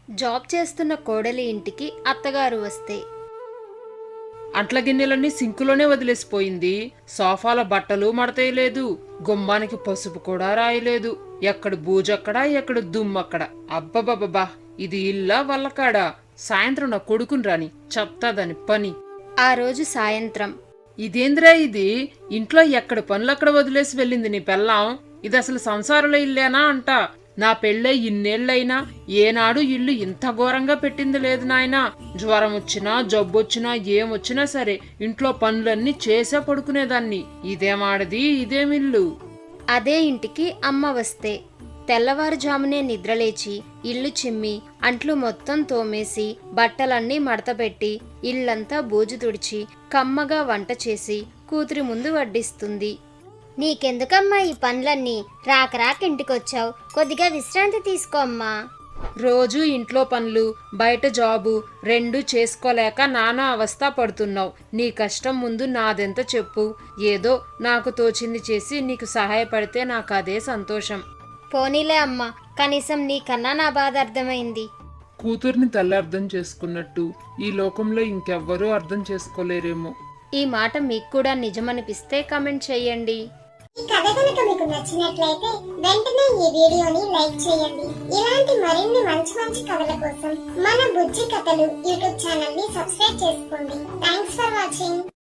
Job చేస్తున్న కోడలి ఇంటికి అత్తగారు వస్తే అంట్ల గిన్నెలన్నీ సింకులోనే వదిలేసిపోయింది. సోఫాల బట్టలు మడతేయలేదు, గుమ్మానికి పసుపు కూడా రాయలేదు. ఎక్కడ బూజక్కడ, ఎక్కడ దుమ్మక్కడ. అబ్బబ్బబ్బా, ఇది ఇల్లా వల్లకాడా? సాయంత్రం నా కొడుకుని రాని చెప్తాదని పని. ఆ రోజు సాయంత్రం ఇదేంద్రా ఇది? ఇంట్లో ఎక్కడ పనులక్కడ వదిలేసి వెళ్ళింది నీ పెళ్ళాం. ఇది అసలు సంసారంలో ఇల్లేనా అంట. నా పెళ్ళై ఇన్నేళ్లైనా ఏనాడు ఇల్లు ఇంత ఘోరంగా పెట్టింది లేదు నాయనా. జ్వరం వచ్చినా జబ్బొచ్చినా ఏమొచ్చినా సరే ఇంట్లో పనులన్నీ చేసే పడుకునేదాన్ని. ఇదేమాడది, ఇదేమిల్లు? అదే ఇంటికి అమ్మ వస్తే తెల్లవారుజామునే నిద్రలేచి ఇల్లు చిమ్మి అంట్లు మొత్తం తోమేసి బట్టలన్నీ మడతపెట్టి ఇల్లంతా బూజు తుడిచి కమ్మగా వంట చేసి కూతురి ముందు వడ్డిస్తుంది. నీకెందుకమ్మా ఈ పనులన్నీ? రాక ఇంటికొచ్చావు, కొద్దిగా విశ్రాంతి తీసుకో అమ్మా. రోజు ఇంట్లో పనులు బయట జాబు రెండూ చేసుకోలేక నానా అవస్థ పడుతున్నావు. నీ కష్టం ముందు నాదెంత చెప్పు. ఏదో నాకు తోచింది చేసి నీకు సహాయపడితే నాకు అదే సంతోషం. పోనీలే అమ్మా, కనీసం నీకన్నా నా బాధ అర్థమైంది. కూతుర్ని తల్లి అర్థం చేసుకున్నట్టు ఈ లోకంలో ఇంకెవ్వరూ అర్థం చేసుకోలేరేమో. ఈ మాట మీకు కూడా నిజమనిపిస్తే కామెంట్ చేయండి. ఈ కథ కనుక మీకు నచ్చినట్లయితే వెంటనే ఈ వీడియోని లైక్ చేయండి. ఇలాంటి మరిన్ని మంచి మంచి కథల కోసం మన బుజ్జి కథలు యూట్యూబ్ ఛానల్ ని సబ్స్క్రైబ్ చేసుకోండి. Thanks for watching.